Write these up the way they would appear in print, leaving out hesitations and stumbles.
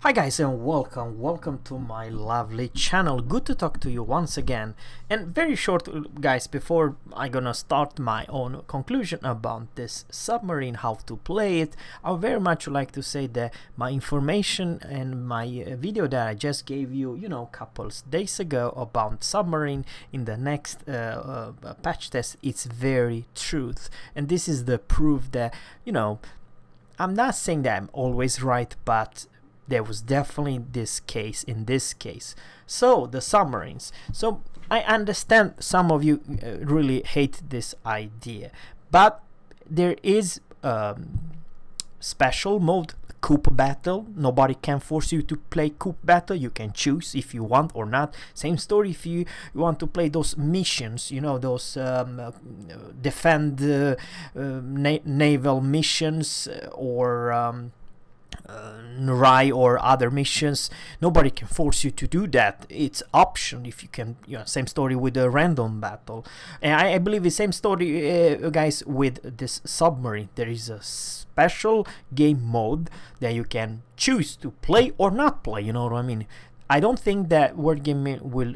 Hi guys and welcome to my lovely channel. Good to talk to you once again. And very short guys, before I gonna start my own conclusion about this submarine, how to play it, I would very much like to say that my information and my video that I just gave you, couples days ago about submarine in the next patch test, it's very truth. And this is the proof that, I'm not saying that I'm always right, but there was definitely this case in this case. So the submarines. So I understand some of you really hate this idea, but there is special mode, coup battle. Nobody can force you to play coup battle. You can choose if you want or not. Same story if you want to play those missions, those defend naval missions or Rai or other missions. Nobody can force you to do that. It's option if you can. Same story with the random battle, and I believe the same story, guys, with this submarine. There is a special game mode that you can choose to play or not play. You know what I mean? I don't think that Word Game will,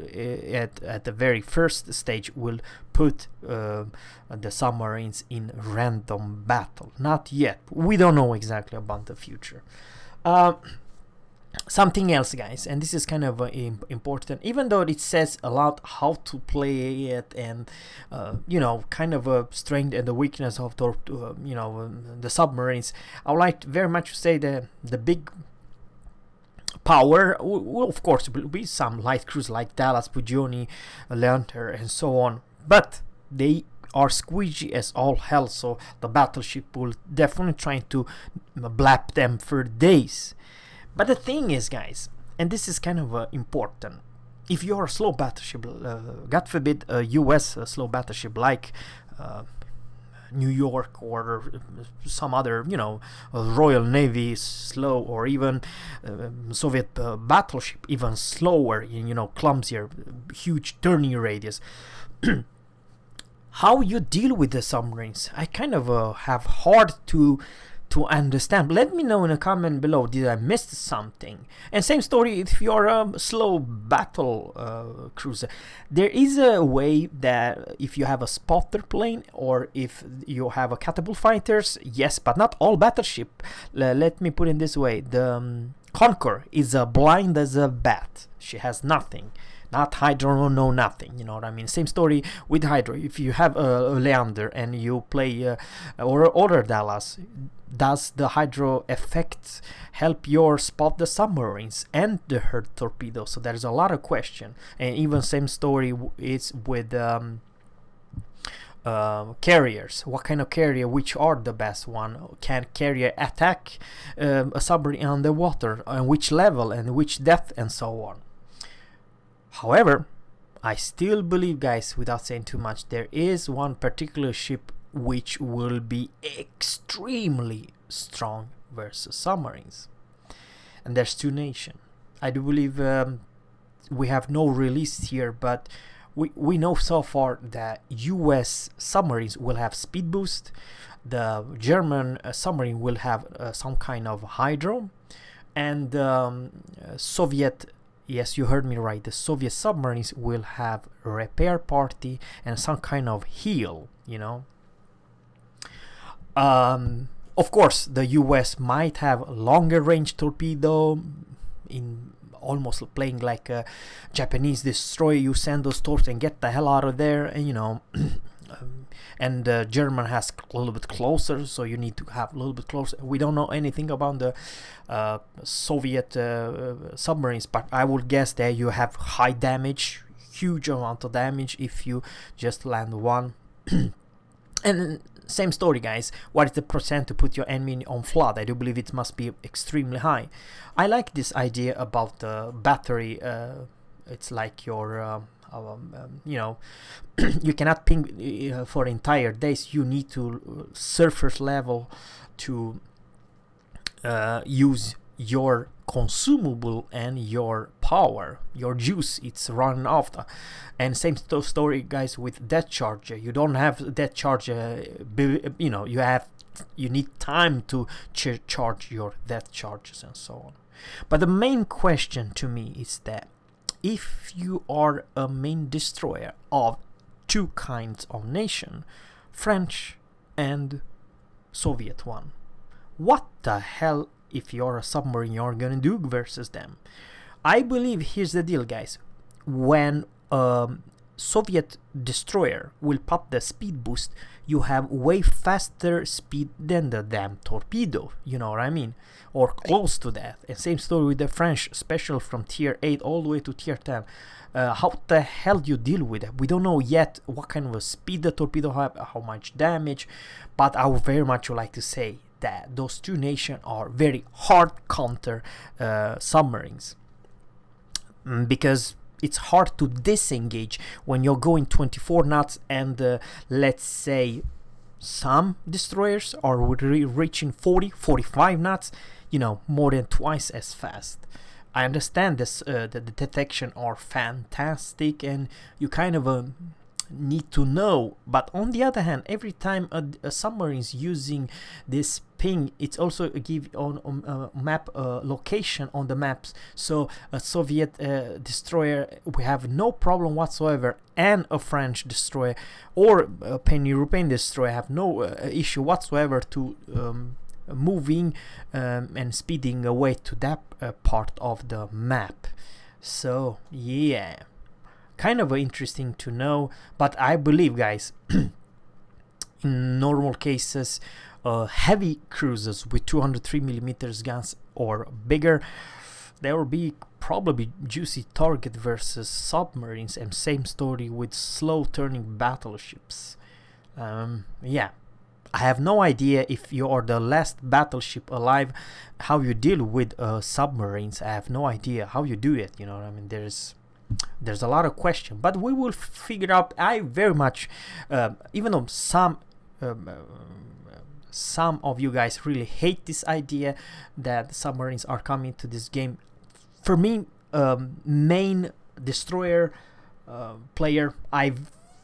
at the very first stage, will put the submarines in random battle. Not yet. We don't know exactly about the future. Something else, guys, and this is kind of important, even though it says a lot how to play it and kind of a strength and the weakness of the submarines. I would like very much to say that the big power will of course will be some light crews like Dallas, Pugioni, Leonter and so on, but they are squeegee as all hell, so the battleship will definitely try to blap them for days. But the thing is, guys, and this is kind of important, if you're a slow battleship, God forbid a US slow battleship like New York or some other, Royal Navy slow, or even Soviet battleship even slower, clumsier, huge turning radius. How you deal with the submarines, I kind of have hard to understand. Let me know in a comment below, did I miss something? And same story if you're a slow battle cruiser. There is a way that if you have a spotter plane or if you have a catapult fighters, yes, but not all battleship. Let me put it this way, the Conqueror is blind as a bat. She has nothing. Not Hydro, no nothing, you know what I mean? Same story with Hydro. If you have a Leander and you play or Dallas, does the Hydro effect help your spot the submarines and the hurt torpedo? So there's a lot of question. And even same story is with carriers. What kind of carrier, which are the best one? Can carrier attack a submarine underwater, and which level and which depth and so on? However, I still believe, guys, without saying too much, there is one particular ship which will be extremely strong versus submarines, and there's two nations. I do believe we have no release here, but we know so far that US submarines will have speed boost, the German submarine will have some kind of hydro, and Soviet, yes, you heard me right, the Soviet submarines will have a repair party and some kind of heal, Of course, the US might have a longer range torpedo, in almost playing like a Japanese destroyer. You send those torps and get the hell out of there, and and German has a little bit closer, so you need to have a little bit closer. We don't know anything about the Soviet submarines, but I would guess that you have high damage, huge amount of damage if you just land one. And same story, guys, what is the percent to put your enemy on flood? I do believe it must be extremely high. I like this idea about the battery. It's like your you cannot ping for entire days. You need to surface level to use your consumable and your power, your juice, it's running off. And same story, guys, with death charge. You don't have death charge, you have you need time to charge your depth charges and so on. But the main question to me is that if you are a main destroyer of two kinds of nation, French and Soviet one, what the hell if you're a submarine you're gonna do versus them? I believe here's the deal, guys. When Soviet destroyer will pop the speed boost, you have way faster speed than the damn torpedo, you know what I mean, or close to that. And same story with the French, special from tier 8 all the way to tier 10. How the hell do you deal with it? We don't know yet what kind of a speed the torpedo have, how much damage, but I would very much like to say that those two nations are very hard counter submarines, because it's hard to disengage when you're going 24 knots and let's say some destroyers are reaching 40-45 knots, you know, more than twice as fast. I understand this, the detection are fantastic and you kind of need to know, but on the other hand, every time a submarine is using this ping, it's also give on map location on the maps. So a Soviet destroyer, we have no problem whatsoever, and a French destroyer or a pan-European destroyer have no issue whatsoever to moving and speeding away to that part of the map. So yeah, kind of interesting to know. But I believe, guys, in normal cases, heavy cruisers with 203mm guns or bigger, there will be probably juicy target versus submarines, and same story with slow turning battleships. Yeah, I have no idea if you are the last battleship alive, how you deal with submarines. I have no idea how you do it, you know what I mean. There's a lot of question, but we will figure out. I very much, even though some of you guys really hate this idea that submarines are coming to this game, for me, main destroyer player, I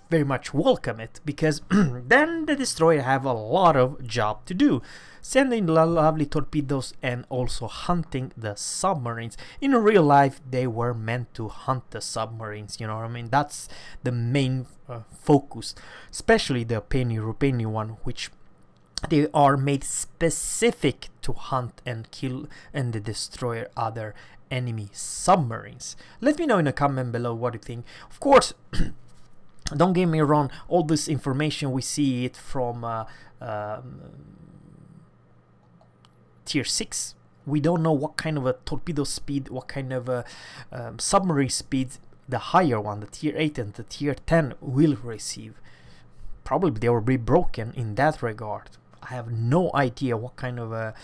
very much welcome it, because then the destroyer have a lot of job to do, sending lovely torpedoes and also hunting the submarines. In real life, they were meant to hunt the submarines, you know what I mean. That's the main focus, especially the pan-European one, which they are made specific to hunt and kill and destroy other enemy submarines. Let me know in a comment below what you think. Of course, don't get me wrong, all this information we see it from tier 6. We don't know what kind of a torpedo speed, what kind of a submarine speed the higher one, the tier 8 and the tier 10 will receive. Probably they will be broken in that regard. I have no idea what kind of a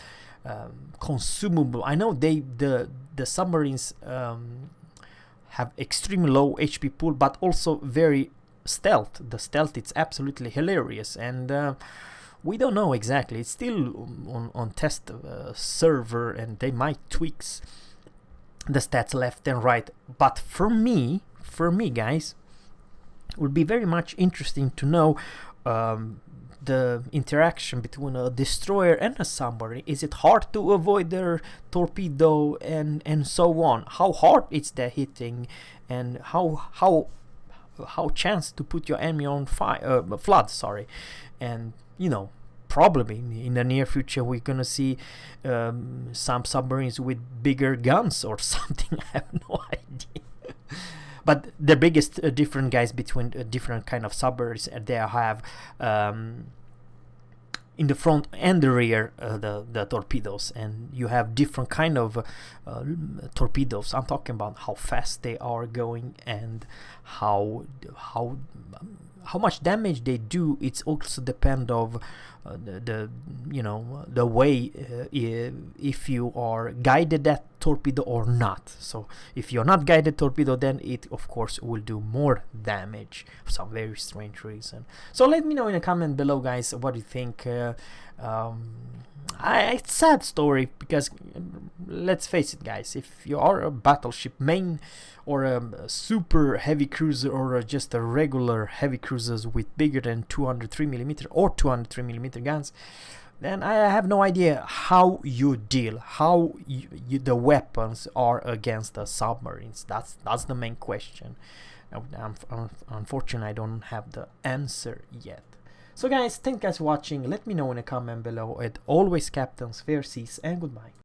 consumable. I know the submarines have extremely low HP pool, but also very stealth. The stealth, it's absolutely hilarious, and we don't know exactly. It's still on test server, and they might tweaks the stats left and right. But for me guys, it would be very much interesting to know the interaction between a destroyer and a submarine. Is it hard to avoid their torpedo and so on? How hard it's the hitting, and how chance to put your enemy on fire, flood, sorry. And you know, probably in the near future we're gonna see some submarines with bigger guns or something. I have no idea. But the biggest difference, guys, between different kind of submarines, they have in the front and the rear the torpedoes, and you have different kind of torpedoes. I'm talking about how fast they are going and how much damage they do. It's also depend of the you know, the way if you are guided that torpedo or not. So if you're not guided torpedo, then it of course will do more damage for some very strange reason. So let me know in a comment below, guys, what you think. It's sad story, because let's face it, guys, if you are a battleship main or a super heavy cruiser or just a regular heavy cruisers with bigger than 203mm or 203mm guns, then I have no idea how you deal, how the weapons are against the submarines. That's the main question. Unfortunately, I don't have the answer yet. So guys, thank you guys for watching. Let me know in a comment below. It always, captains, fair seas, and goodbye.